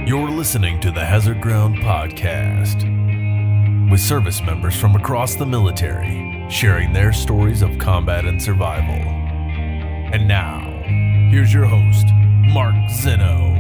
You're listening to the Hazard Ground Podcast with service members from across the military sharing their stories of combat and survival. And now, here's your host, Mark Zeno.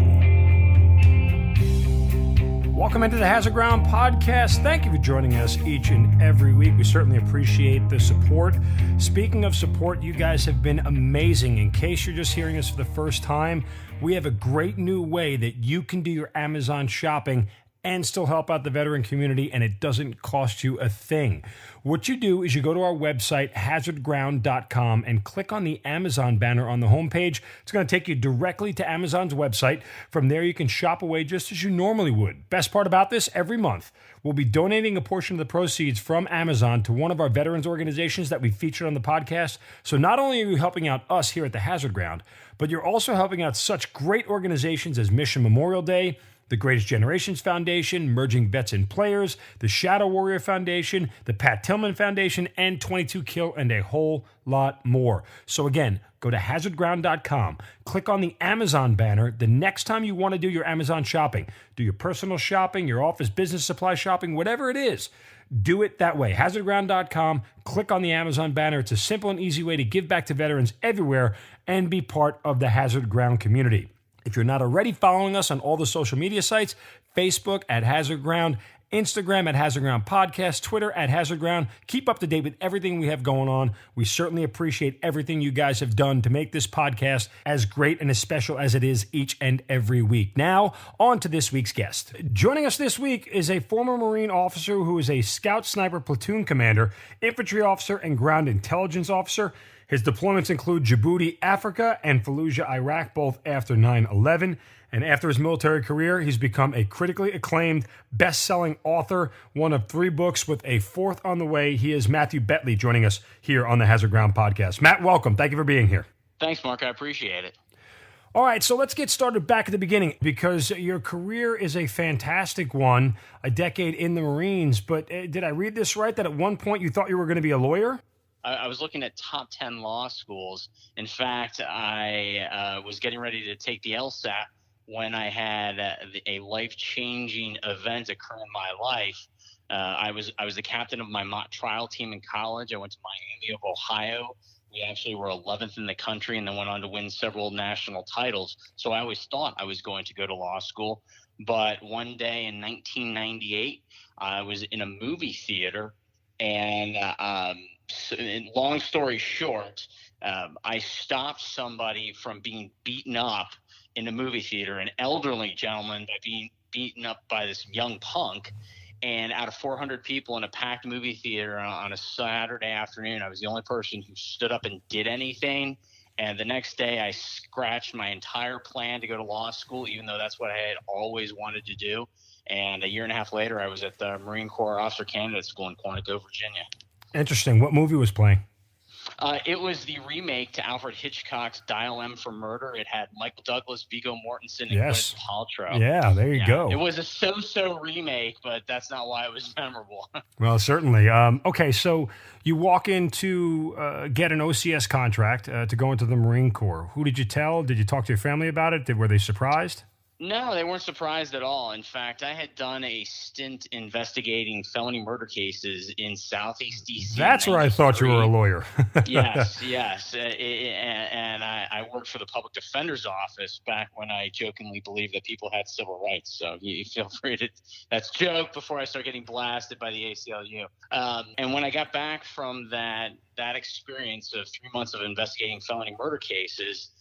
Welcome into the Hazard Ground Podcast. Thank you for joining us each and every week. We certainly appreciate the support. Speaking of support, you guys have been amazing. In case you're just hearing us for the first time, we have a great new way that you can do your Amazon shopping and still help out the veteran community, and it doesn't cost you a thing. What you do is you go to our website, hazardground.com, and click on the Amazon banner on the homepage. It's going to take you directly to Amazon's website. From there, you can shop away just as you normally would. Best part about this, every month, we'll be donating a portion of the proceeds from Amazon to one of our veterans organizations that we featured on the podcast. So not only are you helping out us here at the Hazard Ground, but you're also helping out such great organizations as Mission Memorial Day, the Greatest Generations Foundation, Merging Vets and Players, the Shadow Warrior Foundation, the Pat Tillman Foundation, and 22 Kill, and a whole lot more. So again, go to hazardground.com, click on the Amazon banner. The next time you want to do your Amazon shopping, do your personal shopping, your office business supply shopping, whatever it is, do it that way. Hazardground.com, click on the Amazon banner. It's a simple and easy way to give back to veterans everywhere and be part of the Hazard Ground community. If you're not already following us on all the social media sites, Facebook at Hazard Ground, Instagram at Hazard Ground Podcast, Twitter at Hazard Ground, keep up to date with everything we have going on. We certainly appreciate everything you guys have done to make this podcast as great and as special as it is each and every week. Now, on to this week's guest. Joining us this week is a former Marine officer who is a Scout Sniper Platoon Commander, Infantry Officer, and Ground Intelligence Officer. His deployments include Djibouti, Africa, and Fallujah, Iraq, both after 9/11. And after his military career, he's become a critically acclaimed, best-selling author, one of 3 books with a 4th on the way. He is Matthew Betley, joining us here on the Hazard Ground Podcast. Matt, welcome. Thank you for being here. Thanks, Mark. I appreciate it. All right, so let's get started back at the beginning, because your career is a fantastic one, a decade in the Marines. But did I read this right, that at one point you thought you were going to be a lawyer? I was looking at top 10 law schools. In fact, I was getting ready to take the LSAT when I had a life-changing event occur in my life. I was the captain of my mock trial team in college. I went to Miami of Ohio. We actually were 11th in the country and then went on to win several national titles. So I always thought I was going to go to law school. But one day in 1998, I was in a movie theater, and long story short, I stopped somebody from being beaten up in a movie theater, an elderly gentleman, by being beaten up by this young punk. And out of 400 people in a packed movie theater on a Saturday afternoon, I was the only person who stood up and did anything. And the next day I scratched my entire plan to go to law school, even though that's what I had always wanted to do. And a year and a half later, I was at the Marine Corps Officer Candidate School in Quantico, Virginia. Interesting. What movie was playing? It was the remake to Alfred Hitchcock's Dial M for Murder. It had Michael Douglas, Viggo Mortensen, and Gwyneth Paltrow. Yeah, there you go. It was a so-so remake, but that's not why it was memorable. Well, certainly. Okay, so you walk in to get an OCS contract to go into the Marine Corps. Who did you tell? Did you talk to your family about it? Were they surprised? No, they weren't surprised at all. In fact, I had done a stint investigating felony murder cases in Southeast D.C. That's where I thought you were a lawyer. Yes. And I worked for the Public Defender's Office back when I jokingly believed that people had civil rights. So you feel free to – that's a joke before I start getting blasted by the ACLU. And when I got back from that experience of 3 months of investigating felony murder cases –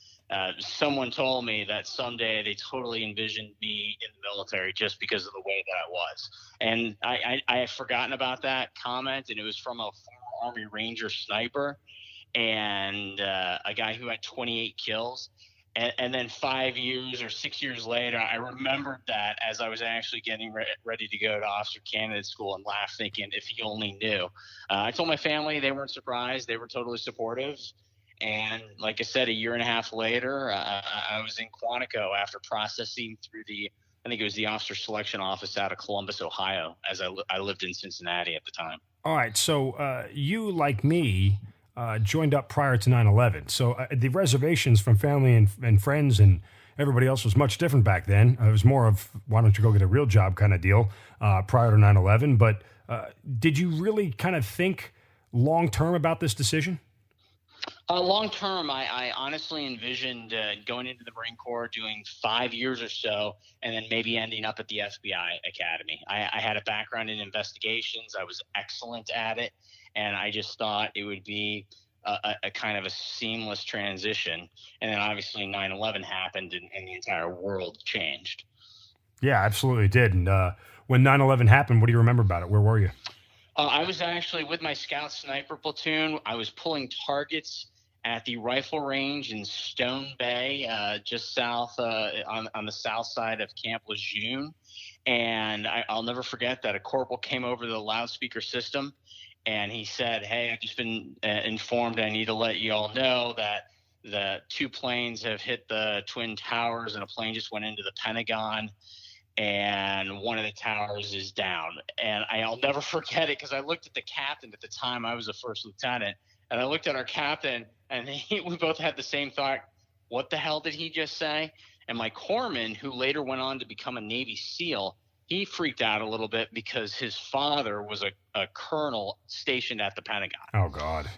someone told me that someday they totally envisioned me in the military just because of the way that I was. And I had forgotten about that comment, and it was from a former Army Ranger sniper and a guy who had 28 kills. And then 5 years or 6 years later, I remembered that as I was actually getting ready to go to Officer Candidate School, and laughed thinking, if he only knew. I told my family. They weren't surprised. They were totally supportive. And like I said, a year and a half later, I was in Quantico after processing through I think it was the officer selection office out of Columbus, Ohio, as I lived in Cincinnati at the time. All right. So you, like me, joined up prior to 9/11. So the reservations from family and friends and everybody else was much different back then. It was more of, why don't you go get a real job kind of deal prior to 9/11. But did you really kind of think long-term about this decision? Long term, I honestly envisioned going into the Marine Corps, doing 5 years or so, and then maybe ending up at the FBI Academy. I had a background in investigations. I was excellent at it, and I just thought it would be a kind of a seamless transition. And then obviously 9/11 happened, and the entire world changed. Yeah, absolutely did. And when 9/11 happened, what do you remember about it? Where were you? I was actually with my Scout Sniper platoon. I was pulling targets at the rifle range in Stone Bay, just south on the south side of Camp Lejeune. And I'll never forget that a corporal came over the loudspeaker system, and he said, "Hey, I've just been informed. I need to let you all know that the 2 planes have hit the Twin Towers, and a plane just went into the Pentagon, and one of the towers is down." And I'll never forget it, because I looked at the captain at the time. I was a first lieutenant, and I looked at our captain, and we both had the same thought: what the hell did he just say? And my corpsman, who later went on to become a Navy SEAL, he freaked out a little bit because his father was a colonel stationed at the Pentagon. Oh, God.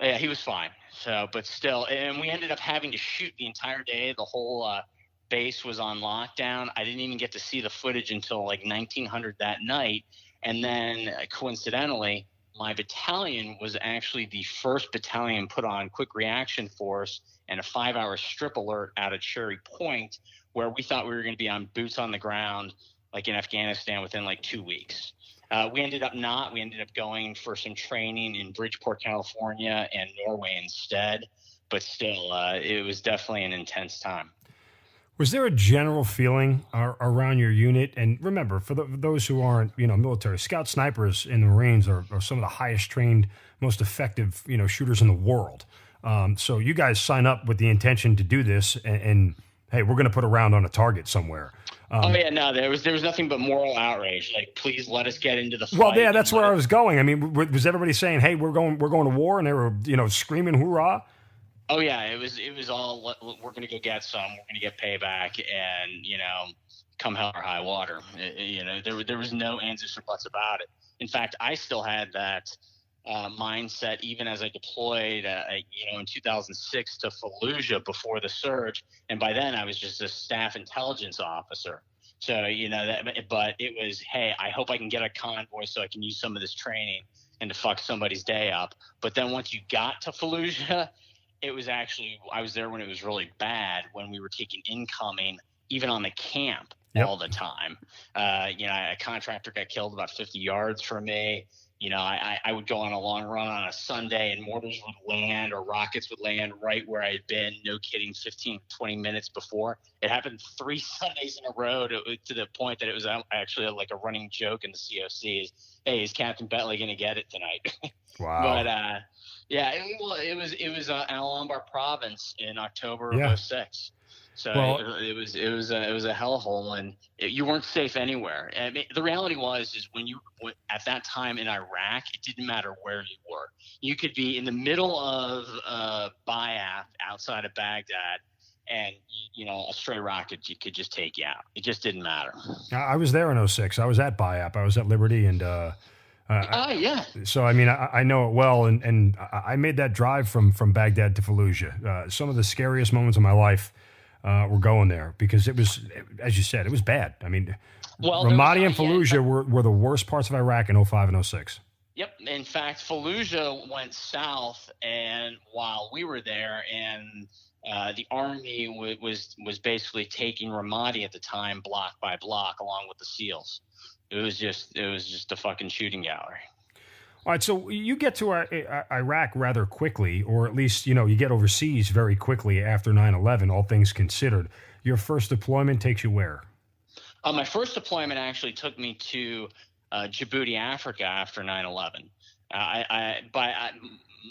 Yeah, he was fine. So, but still, and we ended up having to shoot the entire day. The whole base was on lockdown. I didn't even get to see the footage until like 1900 that night. And then coincidentally, my battalion was actually the first battalion put on quick reaction force and a 5-hour strip alert out of Cherry Point, where we thought we were going to be on boots on the ground, like in Afghanistan, within like 2 weeks. We ended up not. We ended up going for some training in Bridgeport, California, and Norway instead. But still, it was definitely an intense time. Was there a general feeling around your unit? And remember, for those who aren't, military, Scout Snipers in the Marines are some of the highest trained, most effective, shooters in the world. So you guys sign up with the intention to do this, and hey, we're going to put a round on a target somewhere. There was nothing but moral outrage. Like, please let us get into the fight. Well, yeah, that's where I was going. I mean, was everybody saying, "Hey, we're going to war," and they were, screaming "Hoorah"? Oh yeah, it was all, we're going to go get some. We're going to get payback, and come hell or high water. There was no ands or buts about it. In fact, I still had that mindset even as I deployed, in 2006 to Fallujah before the surge, and by then I was just a staff intelligence officer. So but it was, hey, I hope I can get a convoy so I can use some of this training and to fuck somebody's day up. But then once you got to Fallujah, it was actually, I was there when it was really bad, when we were taking incoming, even on the camp. Yep. All the time. A contractor got killed about 50 yards from me. I would go on a long run on a Sunday, and mortars would land or rockets would land right where I had been, no kidding, 15, 20 minutes before. It happened 3 Sundays in a row to the point that it was actually like a running joke in the COC is, hey, is Captain Betley going to get it tonight? Wow. But, it was Al Anbar province in October of 06. So it was a hellhole, and you weren't safe anywhere. I mean, the reality is when you at that time in Iraq, it didn't matter where you were. You could be in the middle of Bayat outside of Baghdad, and a stray rocket could just take you out. It just didn't matter. I was there in 06. I was at Bayat. I was at Liberty, and yeah. So I mean, I know it well, and I made that drive from Baghdad to Fallujah. Some of the scariest moments of my life. We're going there because it was, as you said, it was bad. I mean, Ramadi and Fallujah were the worst parts of Iraq in 05 and 06. Yep. In fact, Fallujah went south, and while we were there, and the army was basically taking Ramadi at the time, block by block, along with the SEALs. It was just a fucking shooting gallery. All right, so you get to Iraq rather quickly, or at least, you get overseas very quickly after 9/11, all things considered. Your first deployment takes you where? My first deployment actually took me to Djibouti, Africa after 9/11.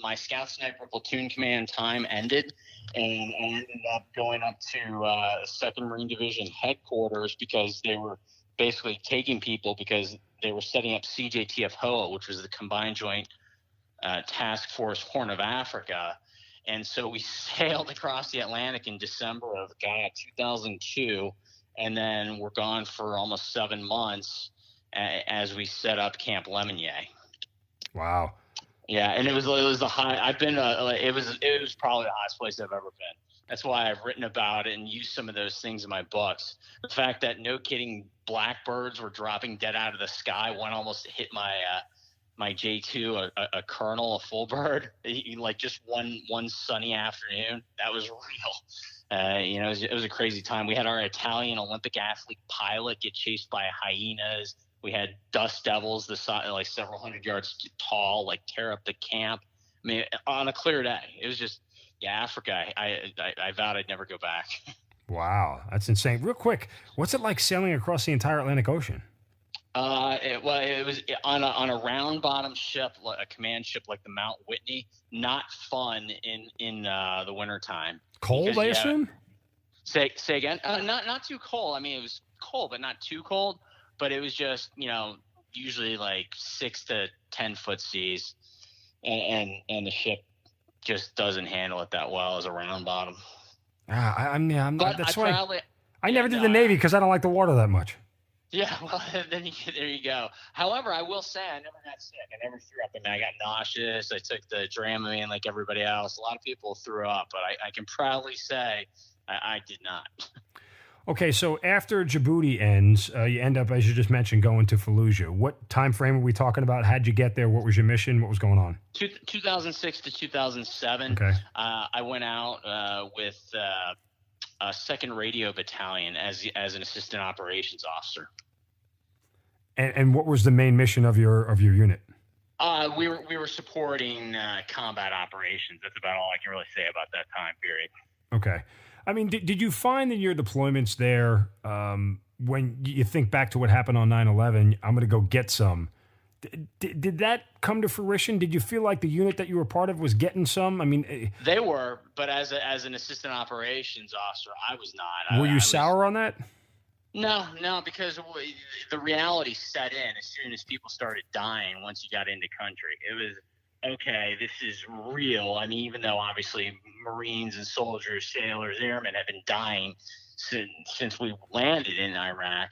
My Scout Sniper platoon command time ended, and I ended up going up to 2nd Marine Division headquarters because they were basically taking people because they were setting up CJTF HOA, which was the Combined Joint Task Force Horn of Africa. And so we sailed across the Atlantic in December of 2002, and then we're gone for almost 7 months as we set up Camp Lemonnier. Wow. Yeah, and it was the high. I've been. It was probably the highest place I've ever been. That's why I've written about it and used some of those things in my books. The fact that, no kidding, blackbirds were dropping dead out of the sky. One almost hit my my J2, a colonel, a full bird, like just one sunny afternoon. That was real. It was a crazy time. We had our Italian Olympic athlete pilot get chased by hyenas. We had dust devils the size, like several hundred yards tall, like tear up the camp. I mean, on a clear day. It was just, Africa. I vowed I'd never go back. Wow, that's insane. Real quick, what's it like sailing across the entire Atlantic Ocean? It was on a round bottom ship, a command ship like the Mount Whitney. Not fun in the wintertime. Cold, I assume? Say again? Not too cold. I mean, it was cold, but not too cold. But it was just, usually like 6 to 10 foot seas, and the ship just doesn't handle it that well as a round bottom. That's why I never did the Navy, because I don't like the water that much. Yeah, well, there you go. However, I will say I never got sick. I never threw up. I mean, I got nauseous. I took the Dramamine like everybody else. A lot of people threw up, but I can proudly say I did not. Okay, so after Djibouti ends, you end up, as you just mentioned, going to Fallujah. What time frame are we talking about? How'd you get there? What was your mission? What was going on? 2006 to 2007. Okay. I went out with a 2nd Radio Battalion as an assistant operations officer. And what was the main mission of your unit? We were supporting combat operations. That's about all I can really say about that time period. Okay. I mean, did you find in your deployments there, when you think back to what happened on 9/11, I'm going to go get some, did that come to fruition? Did you feel like the unit that you were part of was getting some? I mean, they were, but as an assistant operations officer, I was not. Were you sour on that? No, because the reality set in as soon as people started dying once you got into country. It was, okay, this is real. I mean, even though obviously Marines and soldiers, sailors, airmen have been dying since we landed in Iraq,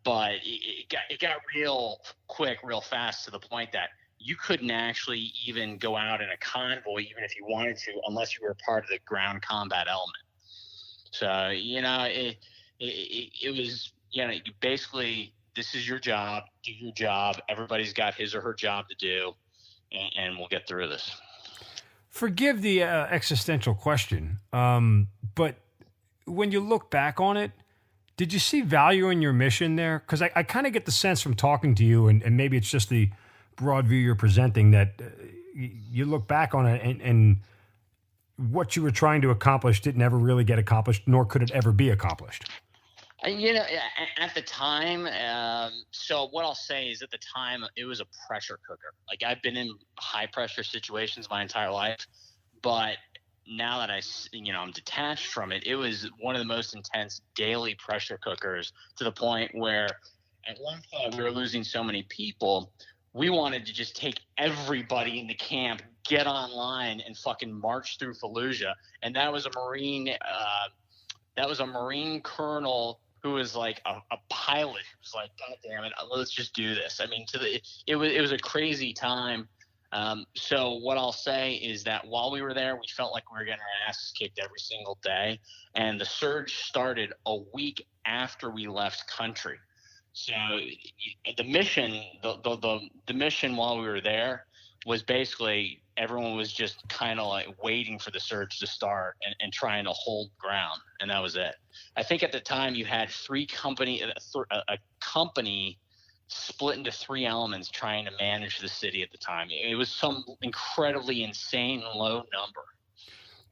but it got real quick, real fast, to the point that you couldn't actually even go out in a convoy, even if you wanted to, unless you were part of the ground combat element. So, it was, basically, this is your job, do your job. Everybody's got his or her job to do, and we'll get through this. Forgive the existential question, but when you look back on it, did you see value in your mission there? Because I kind of get the sense from talking to you, and maybe it's just the broad view you're presenting, that you look back on it and what you were trying to accomplish didn't ever really get accomplished, nor could it ever be accomplished. At the time, so what I'll say is, at the time, it was a pressure cooker. Like, I've been in high pressure situations my entire life, but now that I'm detached from it, it was one of the most intense daily pressure cookers, to the point where at one point we were losing so many people, we wanted to just take everybody in the camp, get online, and fucking march through Fallujah. And that was a Marine colonel who was like a pilot, who was like, God damn it, let's just do this. I mean, it was a crazy time. So what I'll say is that while we were there, we felt like we were getting our asses kicked every single day. And the surge started a week after we left country. So the mission, the mission while we were there was basically everyone was just kind of like waiting for the surge to start and trying to hold ground. And that was it. I think at the time you had a company split into 3 elements trying to manage the city at the time. It was some incredibly insane low number.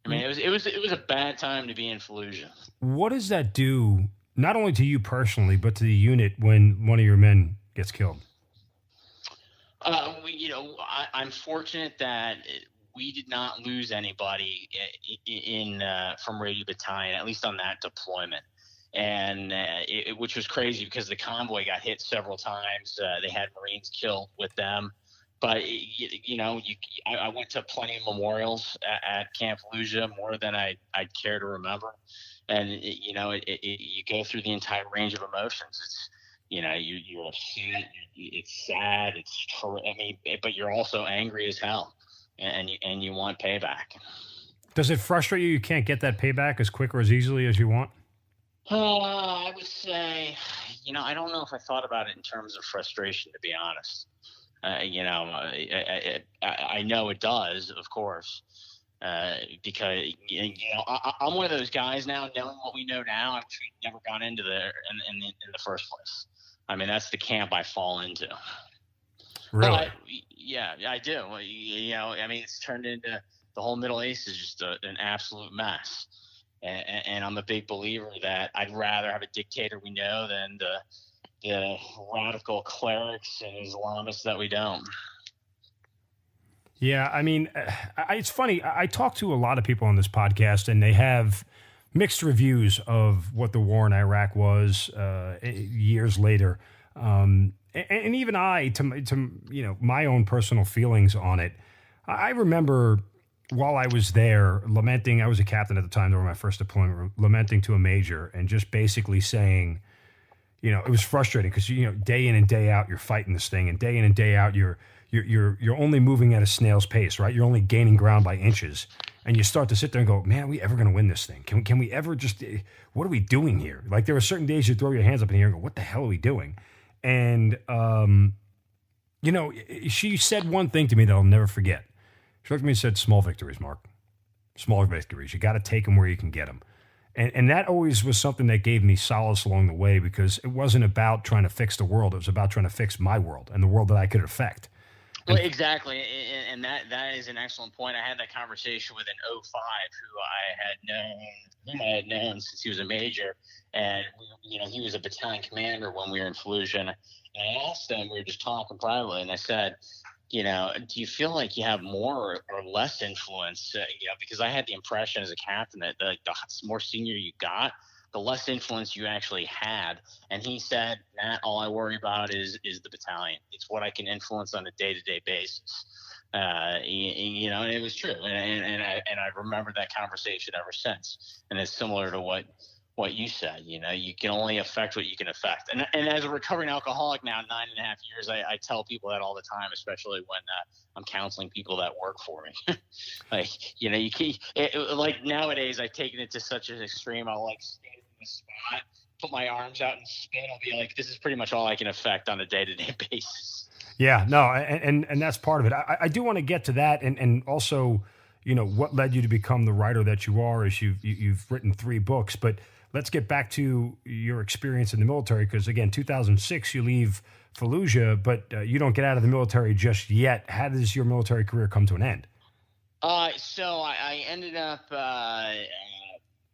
I mean, it was a bad time to be in Fallujah. What does that do, not only to you personally, but to the unit when one of your men gets killed? I'm fortunate that we did not lose anybody from Radio Battalion, at least on that deployment. And which was crazy, because the convoy got hit several times. They had Marines killed with them. but I went to plenty of memorials at Camp Fallujah, more than I'd care to remember. And you go through the entire range of emotions. It's you're upset, it's sad, but you're also angry as hell, and you want payback. Does it frustrate you can't get that payback as quick or as easily as you want? I would say, I don't know if I thought about it in terms of frustration, to be honest. I know it does, of course, because I'm one of those guys now. Knowing what we know now, I wish we'd never gone into there in the first place. I mean, that's the camp I fall into. Really? But, yeah, I do. It's turned into the whole Middle East is just an absolute mess. And I'm a big believer that I'd rather have a dictator we know than the radical clerics and Islamists that we don't. Yeah, I mean, it's funny. I talk to a lot of people on this podcast, and they have mixed reviews of what the war in Iraq was years later. And even I, to my own personal feelings on it, I remember while I was there lamenting. I was a captain at the time during my first deployment, lamenting to a major and just basically saying, it was frustrating because day in and day out you're fighting this thing, and day in and day out you're only moving at a snail's pace, right? You're only gaining ground by inches, and you start to sit there and go, man, are we ever going to win this thing? Can we ever just? What are we doing here? Like, there are certain days you throw your hands up in the air and go, what the hell are we doing? And she said one thing to me that I'll never forget. She looked at me and said, "Small victories, Mark. Small victories. You got to take them where you can get them." And that always was something that gave me solace along the way, because it wasn't about trying to fix the world. It was about trying to fix my world and the world that I could affect. Well, exactly. And that is an excellent point. I had that conversation with an 05 who I had known since he was a major. And, he was a battalion commander when we were in Fallujah. And I asked him, we were just talking privately, and I said, do you feel like you have more or less influence? Because I had the impression as a captain that the more senior you got, the less influence you actually had. And he said, Matt, all I worry about is the battalion. It's what I can influence on a day-to-day basis. And it was true. And I remember that conversation ever since. And it's similar to what you said. You can only affect what you can affect. And as a recovering alcoholic now, 9.5 years, I tell people that all the time, especially when I'm counseling people that work for me. Like nowadays, I've taken it to such an extreme. I'll stand in the spot, put my arms out and spin. I'll be like, this is pretty much all I can affect on a day-to-day basis. Yeah, no, and that's part of it. I do want to get to that, and also, what led you to become the writer that you are, is you've written 3 books, but let's get back to your experience in the military, because, again, 2006, you leave Fallujah, but you don't get out of the military just yet. How does your military career come to an end? So I ended up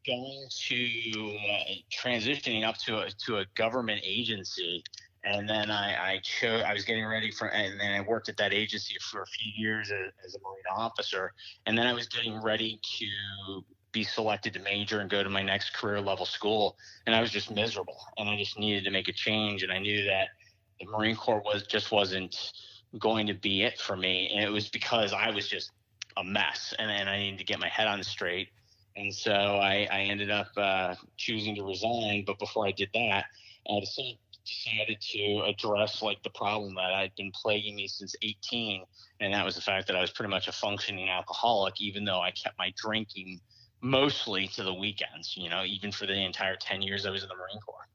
going to transitioning up to a government agency, and then I was getting ready and then I worked at that agency for a few years as a Marine officer, and then I was getting ready to be selected to major and go to my next career level school. And I was just miserable, and I just needed to make a change. And I knew that the Marine Corps wasn't going to be it for me. And it was because I was just a mess, and I needed to get my head on straight. And so I ended up choosing to resign. But before I did that, I decided to address the problem that had been plaguing me since 18. And that was the fact that I was pretty much a functioning alcoholic, even though I kept my drinking mostly to the weekends, even for the entire 10 years I was in the Marine Corps.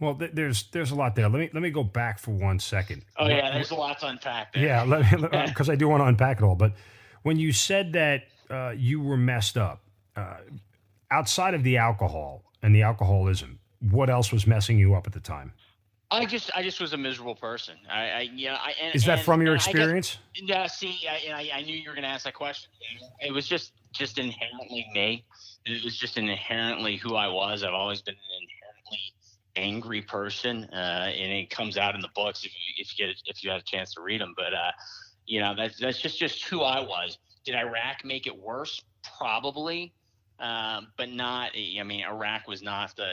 Well, there's a lot there. Let me go back for 1 second. Oh, yeah, there's a lot to unpack there. Yeah, because I do want to unpack it all. But when you said that you were messed up, outside of the alcohol and the alcoholism, what else was messing you up at the time? I just was a miserable person. Is that from your experience? I knew you were going to ask that question. It was just inherently me. It was just inherently who I was. I've always been an inherently angry person, and it comes out in the books if you have a chance to read them. But that's just who I was. Did Iraq make it worse? Probably. But not. Iraq was not or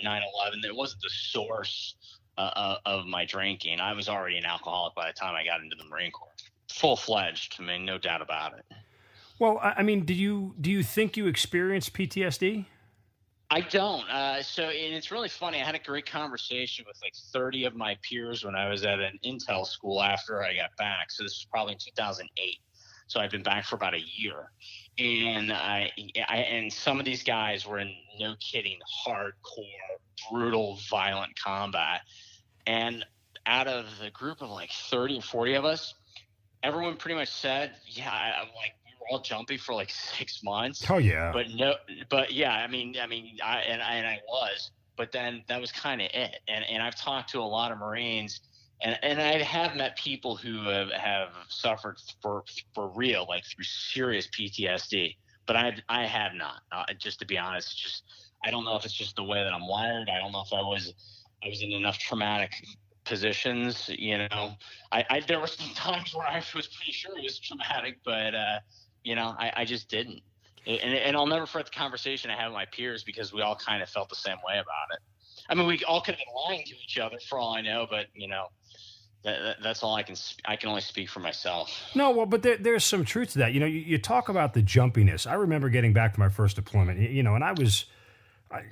9/11. It wasn't the source of my drinking. I was already an alcoholic by the time I got into the Marine Corps, full-fledged. I mean, no doubt about it. Well, I mean, do you think you experienced PTSD? I don't. And it's really funny. I had a great conversation with like 30 of my peers when I was at an Intel school after I got back. So this was probably in 2008. So I've been back for about a year. And and some of these guys were in, no kidding, hardcore, brutal, violent combat. And out of the group of like 30 or 40 of us, everyone pretty much said, yeah, I'm like, all jumpy for like 6 months. Oh yeah. But yeah, I mean, I was, but then that was kind of it. And I've talked to a lot of Marines, and I have met people who have suffered for real, like through serious PTSD. But I have not. Just to be honest, it's just, I don't know if it's just the way that I'm wired. I don't know if I was in enough traumatic positions. You know, there were some times where I was pretty sure it was traumatic, but you know, I just didn't. And I'll never forget the conversation I had with my peers, because we all kind of felt the same way about it. I mean, we all could have been lying to each other for all I know, but, you know, that's all I can only speak for myself. No, well, but there's some truth to that. You know, you talk about the jumpiness. I remember getting back to my first deployment, you know, and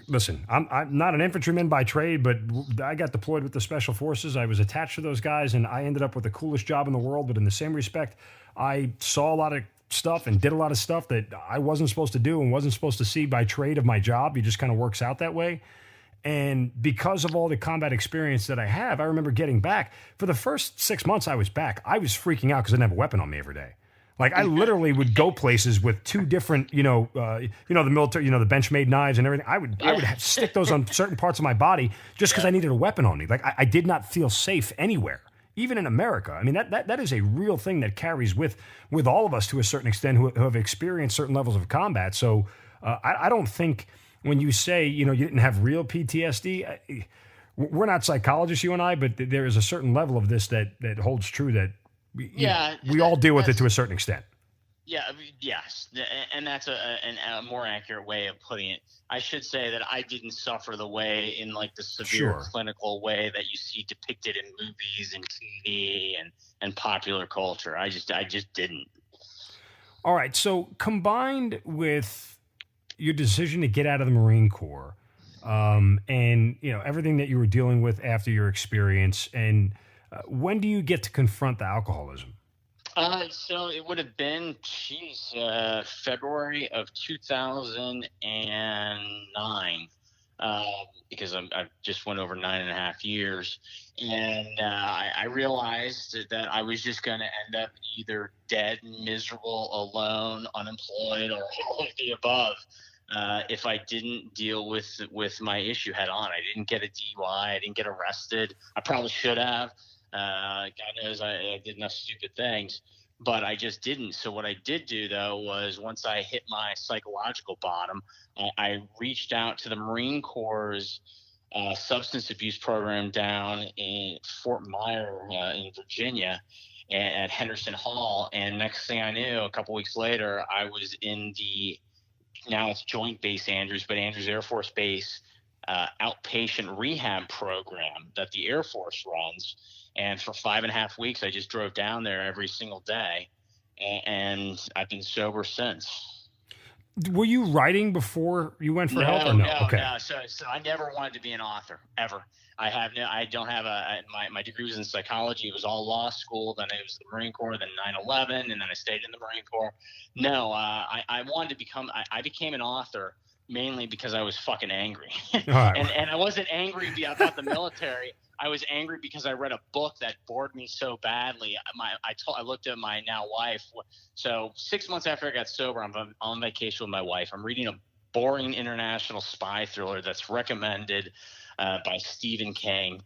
listen, I'm not an infantryman by trade, but I got deployed with the Special Forces. I was attached to those guys, and I ended up with the coolest job in the world. But in the same respect, I saw a lot of stuff and did a lot of stuff that I wasn't supposed to do and wasn't supposed to see by trade of my job. It just kind of works out that way. And because of all the combat experience that I have, I remember getting back. For the first 6 months I was back, I was freaking out because I didn't have a weapon on me every day. Like, I literally would go places with two different, the military, the Benchmade knives and everything. I would stick those on certain parts of my body just because I needed a weapon on me. Like, I did not feel safe anywhere. Even in America. I mean, that is a real thing that carries with all of us to a certain extent who have experienced certain levels of combat. So I don't think when you say, you didn't have real PTSD, we're not psychologists, you and I, but there is a certain level of this that holds true that we all deal with it to a certain extent. Yeah, yes, and that's a more accurate way of putting it. I should say that I didn't suffer the way in like the severe clinical way that you see depicted in movies and TV and popular culture. I just didn't. All right, so combined with your decision to get out of the Marine Corps, and everything that you were dealing with after your experience, and when do you get to confront the alcoholism? So it would have been, February of 2009, because I just went over 9.5 years, and I realized that I was just going to end up either dead, miserable, alone, unemployed, or all of the above. If I didn't deal with my issue head on. I didn't get a DUI. I didn't get arrested. I probably should have. God knows I did enough stupid things, but I just didn't. So what I did do, though, was once I hit my psychological bottom, I reached out to the Marine Corps' substance abuse program down in Fort Myer in Virginia at Henderson Hall. And next thing I knew, a couple weeks later, I was in now it's Joint Base Andrews, but Andrews Air Force Base outpatient rehab program that the Air Force runs. And for 5.5 weeks, I just drove down there every single day, and I've been sober since. Were you writing before you went for help? Or no? Okay. No. So I never wanted to be an author ever. I don't have my degree was in psychology. It was all law school. Then it was the Marine Corps. Then 9/11, and then I stayed in the Marine Corps. No, I wanted to become. I became an author mainly because I was fucking angry, right. and I wasn't angry about the military. I was angry because I read a book that bored me so badly. I looked at my now wife. So 6 months after I got sober, I'm on vacation with my wife. I'm reading a boring international spy thriller that's recommended by Stephen King.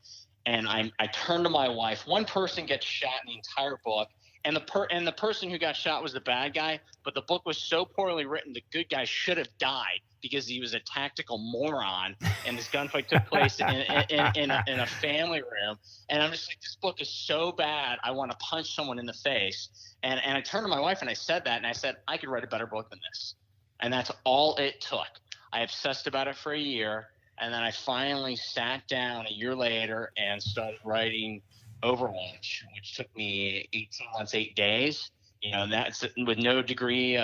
And I turn to my wife. One person gets shot in the entire book. And the person who got shot was the bad guy, but the book was so poorly written, the good guy should have died because he was a tactical moron, and this gunfight took place in a family room. And I'm just like, this book is so bad, I want to punch someone in the face. And I turned to my wife and I said that, and I said, I could write a better book than this. And that's all it took. I obsessed about it for a year, And then I finally sat down a year later and started writing Overwatch, which took me 18 months, 8 days. And that's with no degree,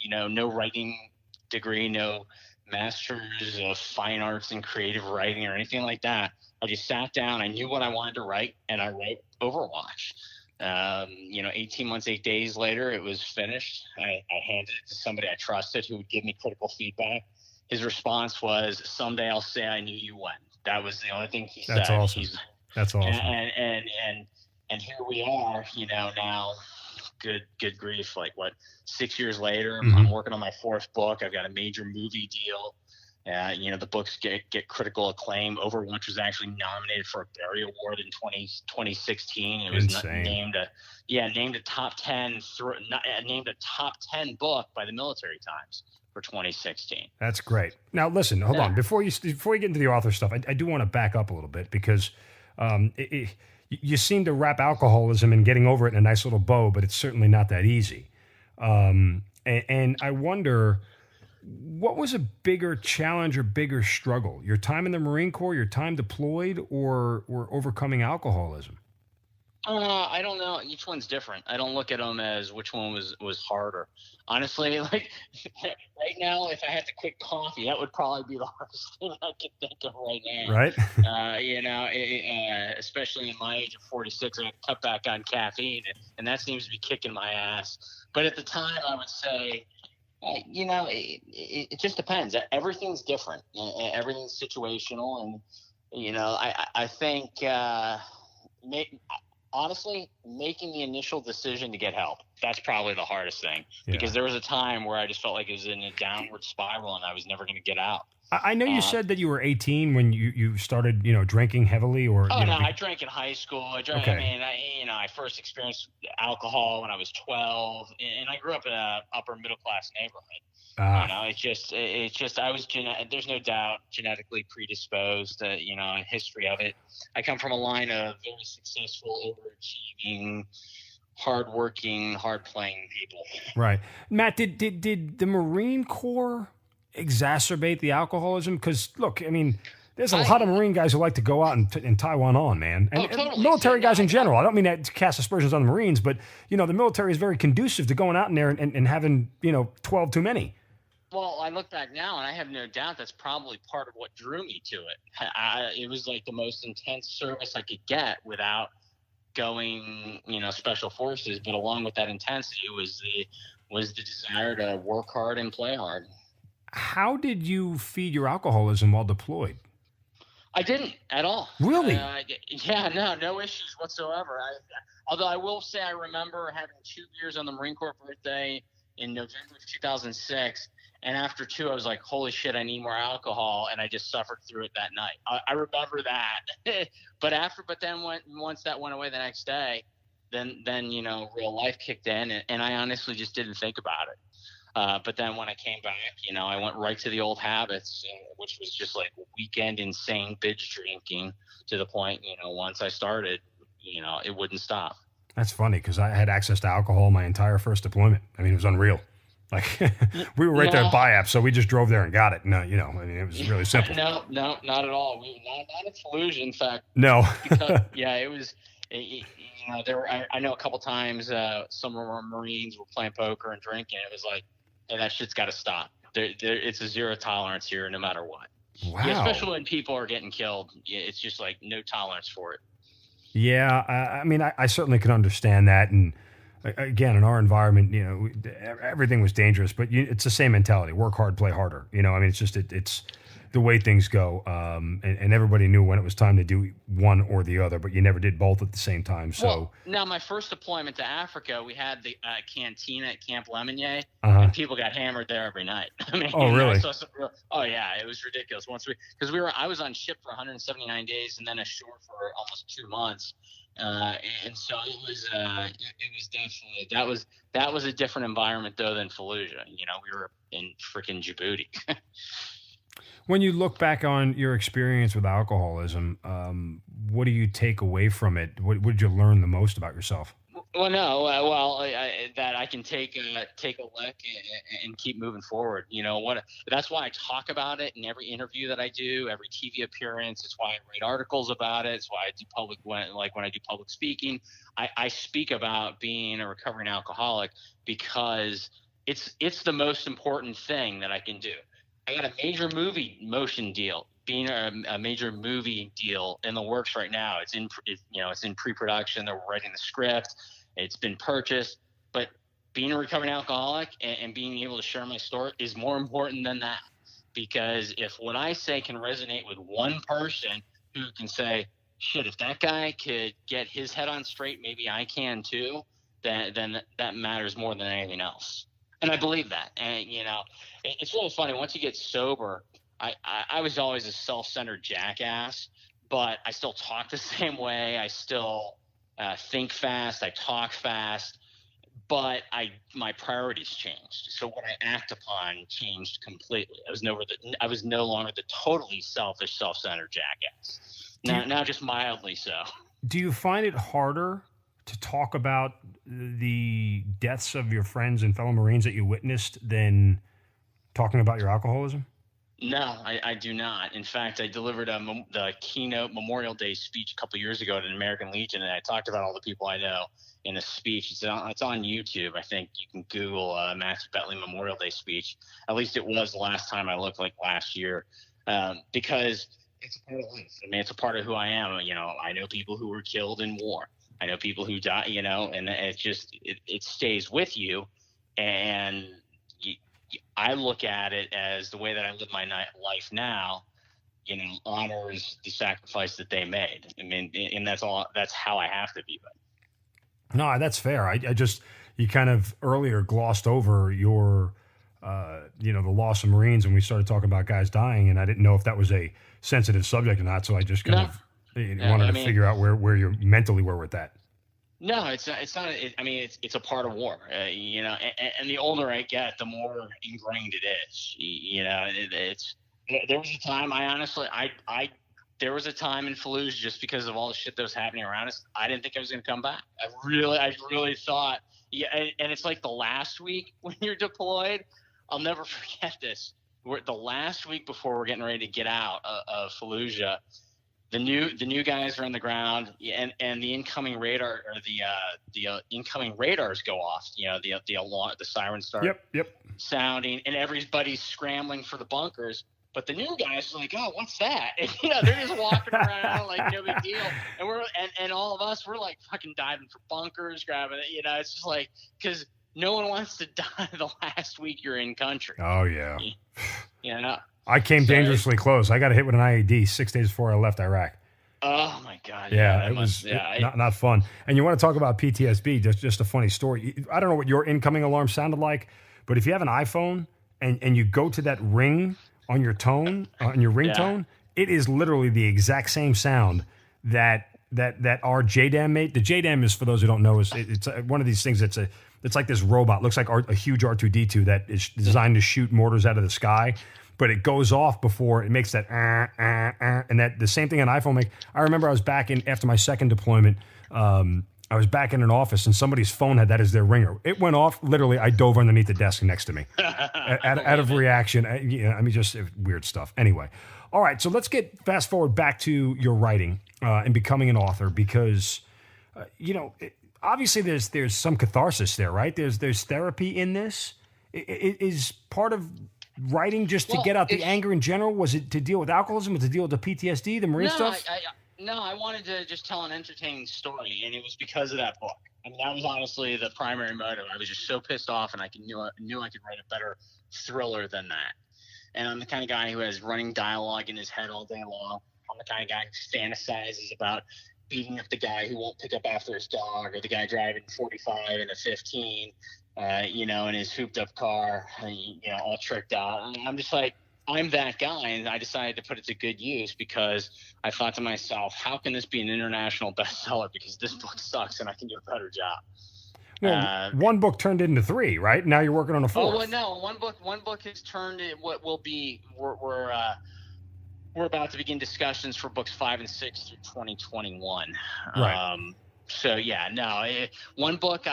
no writing degree, no master's of fine arts and creative writing or anything like that. I just sat down. I knew what I wanted to write, and I wrote Overwatch. 18 months, 8 days later, it was finished. I handed it to somebody I trusted who would give me critical feedback. His response was, "Someday I'll say I knew you when." That was the only thing he said. That's awesome. That's awesome. And here we are, now good grief. 6 years later, Mm-hmm. I'm working on my 4th book. I've got a major movie deal. The books get critical acclaim. Overwatch was actually nominated for a Barry Award in 2016. It was named a top 10 book by the Military Times for 2016. That's great. Now, listen, hold on. Before you get into the author stuff, I do want to back up a little bit because you seem to wrap alcoholism and getting over it in a nice little bow, but it's certainly not that easy. And I wonder, what was a bigger challenge or bigger struggle? Your time in the Marine Corps, your time deployed, or overcoming alcoholism? I don't know. Each one's different. I don't look at them as which one was harder. Honestly, right now, if I had to quit coffee, that would probably be the hardest thing I could think of right now. Right. Especially in my age of 46, I cut back on caffeine, and that seems to be kicking my ass. But at the time, I would say, it just depends. Everything's different. Everything's situational, and I think honestly, making the initial decision to get help, that's probably the hardest thing. Yeah. Because there was a time where I just felt like it was in a downward spiral and I was never going to get out. I know you said that you were 18 when you started, drinking heavily, or. I drank in high school. I first experienced alcohol when I was 12, and I grew up in a upper middle class neighborhood. It's just I was there's no doubt genetically predisposed. A history of it. I come from a line of very successful, overachieving, hardworking, hard-playing people. Right, Matt. Did the Marine Corps exacerbate the alcoholism? Because look, there's a lot of Marine guys who like to go out and tie one on, man. And totally. Military guys in general. I don't mean that to cast aspersions on the Marines, but the military is very conducive to going out in there and having 12 too many. Well, I look back now, and I have no doubt that's probably part of what drew me to it. It was like the most intense service I could get without going, special forces. But along with that intensity was the desire to work hard and play hard. How did you feed your alcoholism while deployed? I didn't at all. Really? No issues whatsoever. Although I will say I remember having 2 beers on the Marine Corps birthday in November of 2006. And after 2, I was like, holy shit, I need more alcohol. And I just suffered through it that night. I remember that. But then once that went away the next day, then real life kicked in. And I honestly just didn't think about it. But then when I came back, I went right to the old habits, which was just like weekend insane binge drinking to the point, once I started, it wouldn't stop. That's funny because I had access to alcohol my entire first deployment. It was unreal. We were right there at BIAP, so we just drove there and got it. No, it was really simple. No, not at all. Not at Fallujah, in fact. No. Because, it was, I know a couple times some of our Marines were playing poker and drinking. It was like, hey, that shit's got to stop. It's a zero tolerance here, no matter what. Wow. Yeah, especially when people are getting killed. It's just like no tolerance for it. Yeah, I certainly can understand that, and again, in our environment, everything was dangerous, but it's the same mentality: work hard, play harder. It's just it's the way things go, and everybody knew when it was time to do one or the other, but you never did both at the same time. So now my first deployment to Africa, we had the cantina at Camp Lemonnier, and people got hammered there every night. Oh, really? It was ridiculous. I was on ship for 179 days and then ashore for almost 2 months. And so it was definitely that was a different environment though than Fallujah. We were in freaking Djibouti. When you look back on your experience with alcoholism, what do you take away from it? What did you learn the most about yourself? Well, no, that I can take a look and keep moving forward. That's why I talk about it in every interview that I do, every TV appearance. It's why I write articles about it. It's why I do when I do public speaking. I speak about being a recovering alcoholic because it's the most important thing that I can do. I got a major movie motion deal, being a major movie deal in the works right now. It's in pre-production. They're writing the script. It's been purchased, but being a recovering alcoholic and being able to share my story is more important than that. Because if what I say can resonate with one person who can say, shit, if that guy could get his head on straight, maybe I can too, then that matters more than anything else. And I believe that. And, it's really funny. Once you get sober, I was always a self-centered jackass, but I still talk the same way. I still think fast, I talk fast, but my priorities changed. So what I act upon changed completely. I was no longer the totally selfish, self-centered jackass. Now just mildly so. Do you find it harder to talk about the deaths of your friends and fellow Marines that you witnessed than talking about your alcoholism? No, I do not. In fact, I delivered the keynote Memorial Day speech a couple of years ago at an American Legion, and I talked about all the people I know in the speech. It's on YouTube. I think you can Google Matthew Betley Memorial Day speech. At least it was the last time I looked, like last year, because it's a part of life. I mean, it's a part of who I am. I know people who were killed in war. I know people who die. And it stays with you, and I look at it as the way that I live my life now, honors the sacrifice that they made. I mean, and that's how I have to view it. No, that's fair. You kind of earlier glossed over your, the loss of Marines, and we started talking about guys dying, and I didn't know if that was a sensitive subject or not. So I just wanted to figure out where you mentally were with that. No, it's not. It's a part of war, and the older I get, the more ingrained it is. There was a time there was a time in Fallujah, just because of all the shit that was happening around us, I didn't think I was going to come back. I really thought, and it's like the last week when you're deployed, I'll never forget this. The last week before we're getting ready to get out of Fallujah, the new guys are on the ground, and the incoming radar, or the incoming radars go off. The sirens start sounding, and everybody's scrambling for the bunkers. But the new guys are like, oh, what's that? And, they're just walking around like no big deal. And and all of us, we're like fucking diving for bunkers, grabbing it. It's just like, because no one wants to die the last week you're in country. Oh yeah. I came dangerously close. I got hit with an IED 6 days before I left Iraq. Oh my God! Yeah, it was not fun. And you want to talk about PTSD? Just a funny story. I don't know what your incoming alarm sounded like, but if you have an iPhone and you go to that ring on your tone, on your ringtone, it is literally the exact same sound that our JDAM made. The JDAM is, for those who don't know, it's one of these things it's like this robot. Looks like a huge R2-D2 that is designed to shoot mortars out of the sky. But it goes off before it makes that, and that the same thing an iPhone make. I remember I was back after my second deployment. I was back in an office, and somebody's phone had that as their ringer. It went off. Literally, I dove underneath the desk next to me out of reaction. Just weird stuff. Anyway, all right. So let's fast forward back to your writing and becoming an author, because obviously there's some catharsis there, right? There's therapy in this. It is part of writing just to get out the anger in general? Was it to deal with alcoholism? Was it to deal with the PTSD, the Marine stuff? I wanted to just tell an entertaining story, and it was because of that book. I mean, that was honestly the primary motive. I was just so pissed off, and I knew I could write a better thriller than that. And I'm the kind of guy who has running dialogue in his head all day long. I'm the kind of guy who fantasizes about beating up the guy who won't pick up after his dog, or the guy driving 45 in a 15. In his hooped up car, all tricked out. And I'm just like, I'm that guy. And I decided to put it to good use, because I thought to myself, how can this be an international bestseller? Because this book sucks and I can do a better job. Well, one book turned into three, right? Now you're working on a fourth. Oh, well, no, one book has turned in what will be, we're about to begin discussions for books 5 and 6 through 2021. Right. So yeah, no, one book.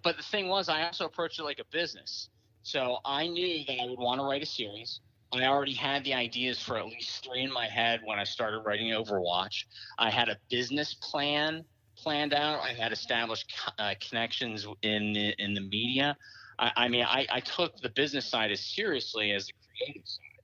But the thing was, I also approached it like a business. So I knew that I would want to write a series. I already had the ideas for at least 3 in my head when I started writing Overwatch. I had a business plan planned out. I had established connections in the media. I took the business side as seriously as the creative side.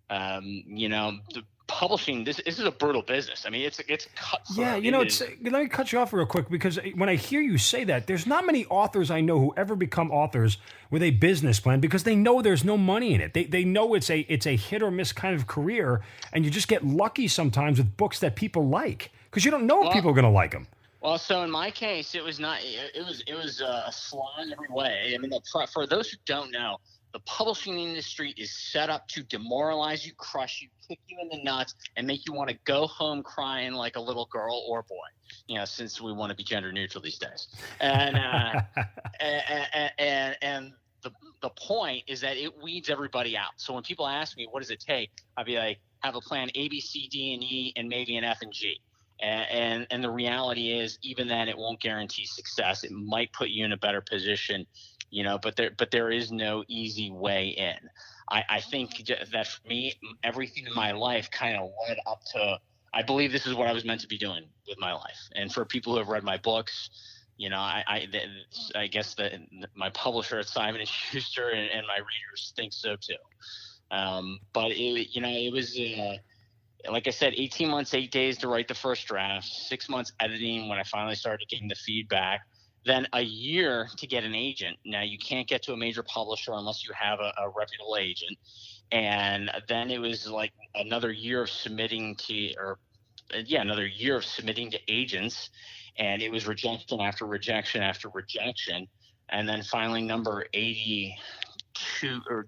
The publishing, this is a brutal business. I mean, it's cutthroat. Yeah, let me cut you off real quick, because when I hear you say that, there's not many authors I know who ever become authors with a business plan, because they know there's no money in it. They know it's a hit or miss kind of career, and you just get lucky sometimes with books that people like, because you don't know if people are going to like them. Well, so in my case, it was not. It was a slog in every way. I mean, for those who don't know, the publishing industry is set up to demoralize you, crush you, kick you in the nuts, and make you want to go home crying like a little girl or boy. Since we want to be gender neutral these days. And and the point is that it weeds everybody out. So when people ask me, what does it take? I'll be like, have a plan A, B, C, D, and E, and maybe an F and G. And the reality is, even then, it won't guarantee success. It might put you in a better position, but there is no easy way in. I think that for me, everything in my life kind of led up to, I believe this is what I was meant to be doing with my life. And for people who have read my books, I guess that my publisher at Simon & Schuster and my readers think so too. But it was like I said, 18 months, 8 days to write the first draft, 6 months editing when I finally started getting the feedback, then a year to get an agent. Now, you can't get to a major publisher unless you have a reputable agent. And then it was like another year of submitting to agents. And it was rejection after rejection after rejection. And then finally, number 82 or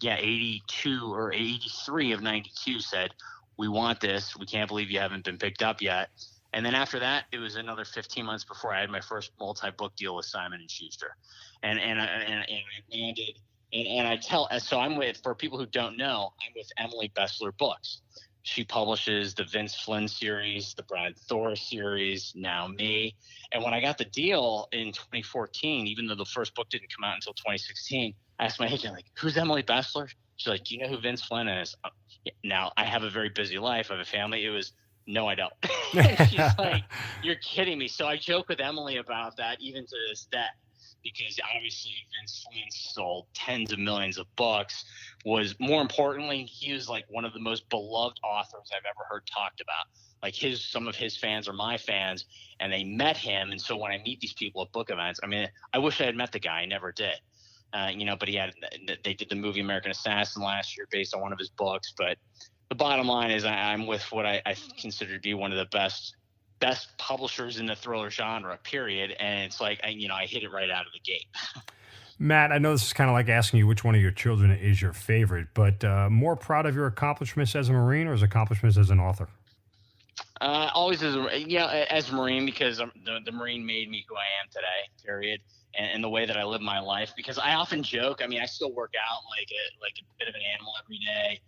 83 of 92 said, "We want this. We can't believe you haven't been picked up yet." And then after that, it was another 15 months before I had my first multi-book deal with Simon & Schuster. And I landed. And I so I'm with, for people who don't know, I'm with Emily Bessler Books. She publishes the Vince Flynn series, the Brad Thor series, Now Me. And when I got the deal in 2014, even though the first book didn't come out until 2016, I asked my agent, like, "Who's Emily Bessler?" She's like, "Do you know who Vince Flynn is?" Now, I have a very busy life. I have a family. It was, "No, I don't." She's like, "You're kidding me." So I joke with Emily about that even to this day, because obviously Vince Flynn sold tens of millions of books. Was more importantly, he was like one of the most beloved authors I've ever heard talked about. Like some of his fans are my fans, and they met him. And so when I meet these people at book events, I mean, I wish I had met the guy. I never did. But they did the movie American Assassin last year based on one of his books. But the bottom line is I'm with what I consider to be one of the best publishers in the thriller genre, period. And it's like, I hit it right out of the gate. Matt, I know this is kind of like asking you which one of your children is your favorite, but more proud of your accomplishments as a Marine or as accomplishments as an author? Always as a Marine, because the Marine made me who I am today, period. And the way that I live my life, because I often joke. I mean, I still work out like a bit of an animal every day.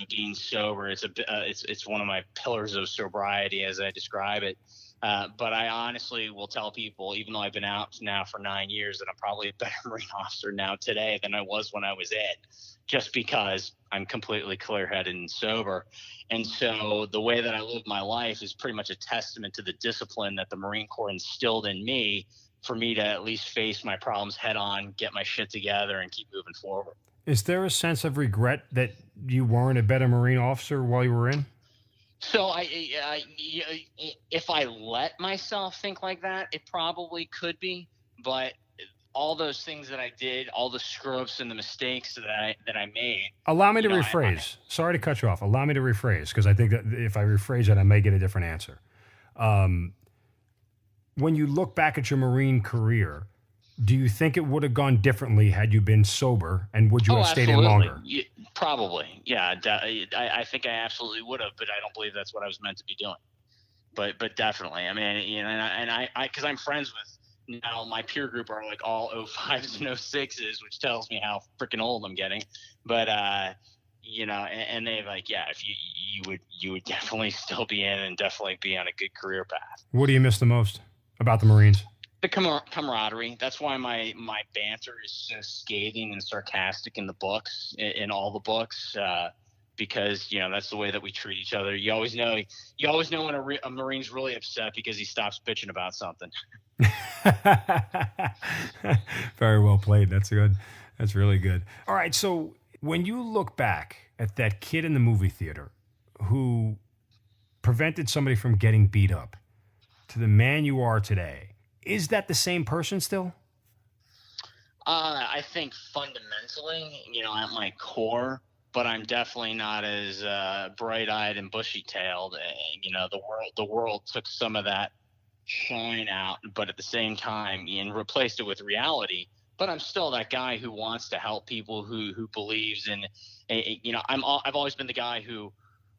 Being sober, it's one of my pillars of sobriety, as I describe it. But I honestly will tell people, even though I've been out now for 9 years, that I'm probably a better Marine officer now today than I was when I was in, just because I'm completely clear-headed and sober. And so the way that I live my life is pretty much a testament to the discipline that the Marine Corps instilled in me, for me to at least face my problems head on, get my shit together, and keep moving forward. Is there a sense of regret that you weren't a better Marine officer while you were in? So if I let myself think like that, it probably could be. But all those things that I did, all the screw-ups and the mistakes that I made. Allow me to rephrase. Sorry to cut you off. Allow me to rephrase, because I think that if I rephrase it, I may get a different answer. When you look back at your Marine career, do you think it would have gone differently had you been sober, and would you have stayed in longer? Probably, yeah. I think I absolutely would have, but I don't believe that's what I was meant to be doing. But definitely, I mean, and I because I'm friends with now my peer group are like all 05s and 06s, which tells me how freaking old I'm getting. But and they're like, yeah, if you would definitely still be in and definitely be on a good career path. What do you miss the most about the Marines? the camaraderie. That's why my banter is so scathing and sarcastic in the books, in all the books, because that's the way that we treat each other. You always know when a Marine's really upset because he stops bitching about something. Very well played. That's good. That's really good. All right. So when you look back at that kid in the movie theater who prevented somebody from getting beat up to the man you are today, is that the same person still? I think fundamentally, at my core, but I'm definitely not as bright-eyed and bushy-tailed. The world took some of that shine out, but at the same time, and replaced it with reality. But I'm still that guy who wants to help people, who believes in, I've always been the guy who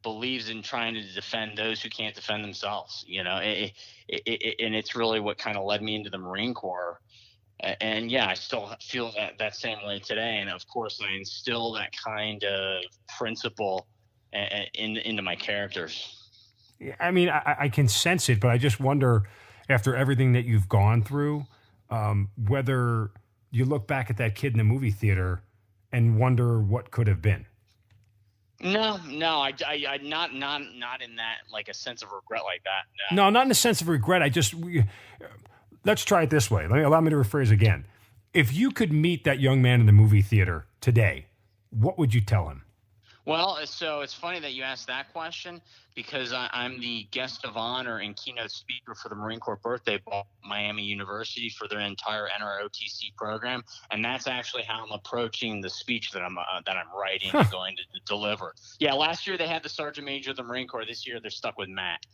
believes in trying to defend those who can't defend themselves. And it's really what kind of led me into the Marine Corps. And yeah, I still feel that same way today. And of course, I instill that kind of principle into my characters. I mean, I can sense it, but I just wonder, after everything that you've gone through, whether you look back at that kid in the movie theater and wonder what could have been. No, I not in that, like, a sense of regret like that. No, not in a sense of regret. Let's try it this way. Allow me to rephrase again. If you could meet that young man in the movie theater today, what would you tell him? Well, so it's funny that you asked that question, because I'm the guest of honor and keynote speaker for the Marine Corps birthday ball at Miami University for their entire NROTC program, and that's actually how I'm approaching the speech that I'm writing and going to deliver. Yeah, last year they had the Sergeant Major of the Marine Corps. This year they're stuck with Matt.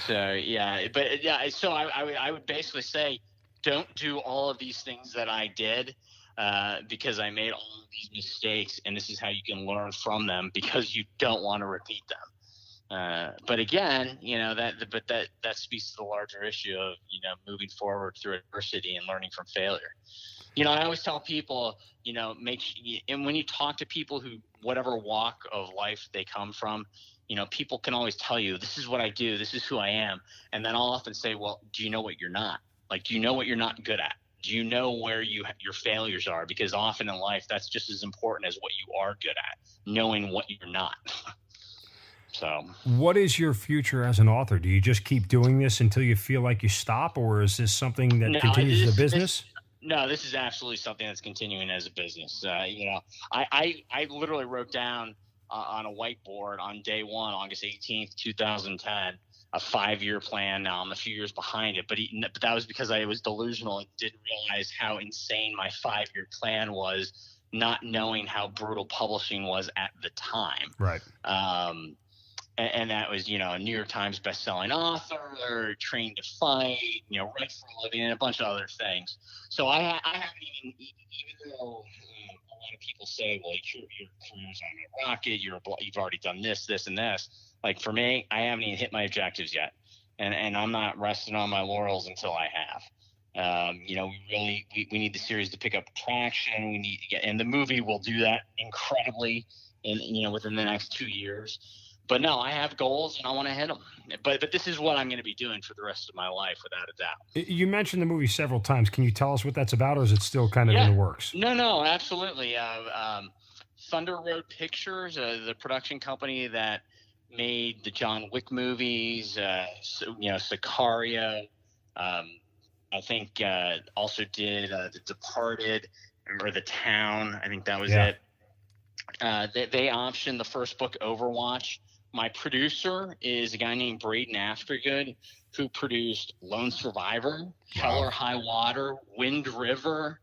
So yeah, but yeah, so I would basically say, don't do all of these things that I did. Because I made all of these mistakes, and this is how you can learn from them, because you don't want to repeat them. But again, that speaks to the larger issue of, moving forward through adversity and learning from failure. I always tell people, and when you talk to people who, whatever walk of life they come from, people can always tell you, this is what I do, this is who I am. And then I'll often say, well, do you know what you're not? Like, do you know what you're not good at? Do you know where your failures are? Because often in life, that's just as important as what you are good at, knowing what you're not. So, what is your future as an author? Do you just keep doing this until you feel like you stop, or is this something that continues as a business? No, this is absolutely something that's continuing as a business. I literally wrote down on a whiteboard on day one, August 18th, 2010, a 5-year plan. Now I'm a few years behind it, but that was because I was delusional and didn't realize how insane my 5-year plan was, not knowing how brutal publishing was at the time. Right. And that was, a New York Times bestselling author, trained to fight, write for a living, and a bunch of other things. So I haven't even though a lot of people say, well, your career's on a rocket, you've already done this, and this. Like, for me, I haven't even hit my objectives yet, and I'm not resting on my laurels until I have. We need the series to pick up traction. We need to get, and the movie will do that incredibly within the next 2 years. But no, I have goals and I want to hit them. But this is what I'm going to be doing for the rest of my life, without a doubt. You mentioned the movie several times. Can you tell us what that's about, or is it still kind of in the works? No, absolutely. Thunder Road Pictures, the production company that made the John Wick movies, Sicario. I think also did The Departed or The Town. I think that was it. They optioned the first book, Overwatch. My producer is a guy named Braden Aftergood, who produced Lone Survivor, Hell or High Water, Wind River,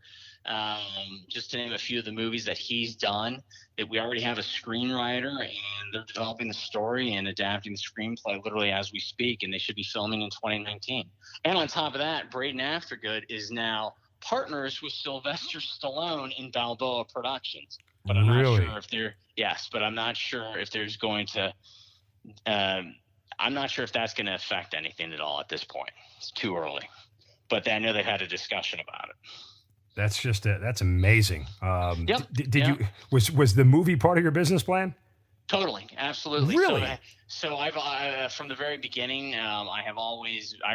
just to name a few of the movies that he's done. That we already have a screenwriter, and they're developing the story and adapting the screenplay literally as we speak, and they should be filming in 2019. And on top of that, Braden Aftergood is now partners with Sylvester Stallone in Balboa Productions. But I'm not sure if I'm not sure if there's going to I'm not sure if that's going to affect anything at all at this point. It's too early. But I know they've had a discussion about it. That's amazing. Was the movie part of your business plan? Totally, absolutely. Really? So I've from the very beginning, I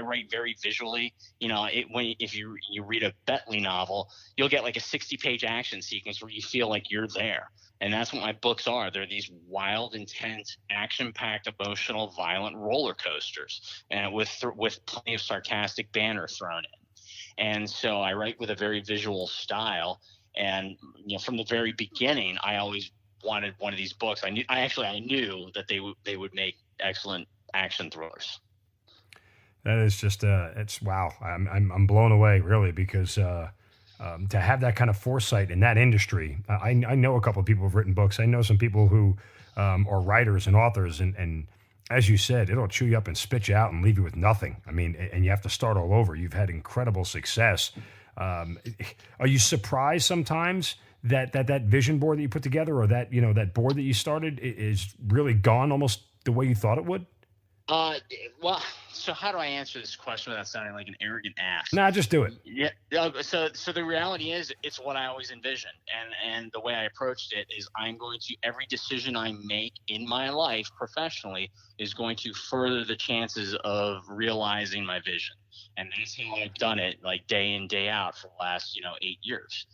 write very visually. If you read a Betley novel, you'll get like a 60-page action sequence where you feel like you're there, and that's what my books are. They're these wild, intense, action-packed, emotional, violent roller coasters, and with plenty of sarcastic banter thrown in. And so I write with a very visual style, and from the very beginning, I always wanted one of these books. I knew that they would make excellent action thrillers. That is just it's wow. I'm blown away, really, because to have that kind of foresight in that industry. I know a couple of people who've written books. I know some people who are writers and authors, and as you said, it'll chew you up and spit you out and leave you with nothing. I mean, and you have to start all over. You've had incredible success. Are you surprised sometimes that vision board that you put together, or that that board that you started, is really gone almost the way you thought it would? Well, so how do I answer this question without sounding like an arrogant ass? Nah, just do it. Yeah. So the reality is, it's what I always envisioned, and the way I approached it is, every decision I make in my life professionally is going to further the chances of realizing my vision, and that's how I've done it, like day in, day out for the last 8 years.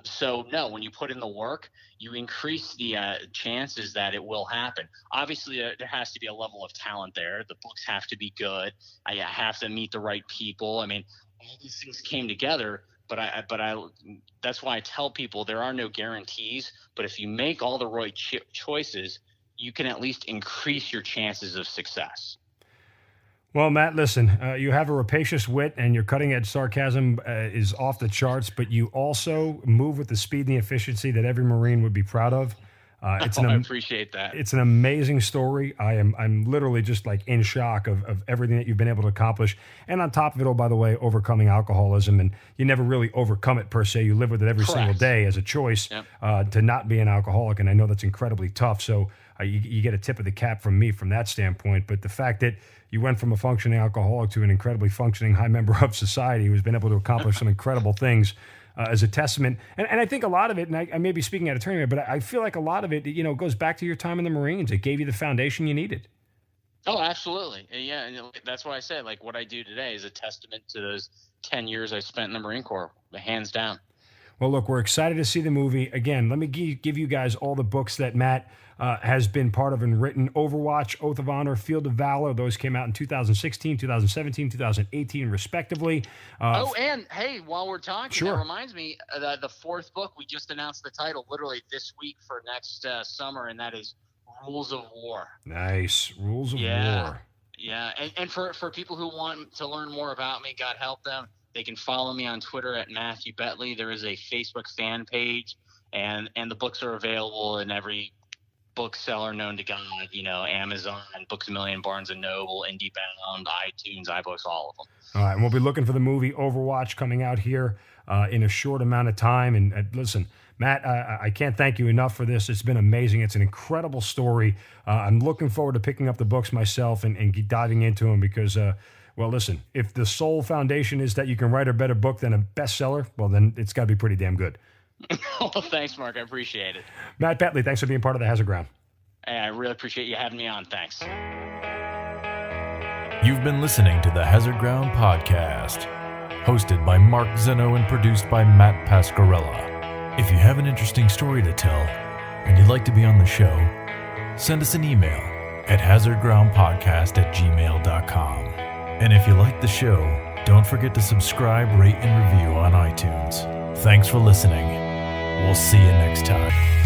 So no, when you put in the work, you increase the chances that it will happen. Obviously, there has to be a level of talent there. The books have to be good. I have to meet the right people. I mean, all these things came together, but that's why I tell people there are no guarantees. But if you make all the right choices, you can at least increase your chances of success. Well, Matt, listen, you have a rapacious wit, and your cutting-edge sarcasm is off the charts, but you also move with the speed and the efficiency that every Marine would be proud of. I appreciate that. It's an amazing story. I'm literally just like in shock of everything that you've been able to accomplish. And on top of it, by the way, overcoming alcoholism, and you never really overcome it per se. You live with it every single day as a choice. Yep. To not be an alcoholic, and I know that's incredibly tough. So you get a tip of the cap from me from that standpoint. But the fact that you went from a functioning alcoholic to an incredibly functioning high member of society who's been able to accomplish some incredible things as a testament. And I think a lot of it, and I may be speaking out of turn here, but I feel like a lot of it, goes back to your time in the Marines. It gave you the foundation you needed. Oh, absolutely. Yeah, and that's why I said, like, what I do today is a testament to those 10 years I spent in the Marine Corps, hands down. Well, look, we're excited to see the movie. Again, let me give you guys all the books that Matt has been part of and written. Overwatch, Oath of Honor, Field of Valor. Those came out in 2016, 2017, 2018, respectively. And hey, while we're talking, sure. That reminds me, the fourth book, we just announced the title literally this week for next summer, and that is Rules of War. Nice. Rules of War. Yeah, and for people who want to learn more about me, God help them, they can follow me on Twitter at Matthew Betley. There is a Facebook fan page, and the books are available in every bookseller known to God, Amazon, Books A Million, Barnes & Noble, IndieBound, iTunes, iBooks, all of them. All right, and we'll be looking for the movie Overwatch coming out here in a short amount of time. And listen, Matt, I can't thank you enough for this. It's been amazing. It's an incredible story. I'm looking forward to picking up the books myself and diving into them because, well, listen, if the sole foundation is that you can write a better book than a bestseller, well, then it's got to be pretty damn good. Well, thanks, Mark. I appreciate it. Matt Betley, thanks for being part of the Hazard Ground. Hey, I really appreciate you having me on. Thanks. You've been listening to the Hazard Ground Podcast, hosted by Mark Zeno and produced by Matt Pasquarella. If you have an interesting story to tell and you'd like to be on the show, send us an email at hazardgroundpodcast@gmail.com. And if you like the show, don't forget to subscribe, rate, and review on iTunes. Thanks for listening. We'll see you next time.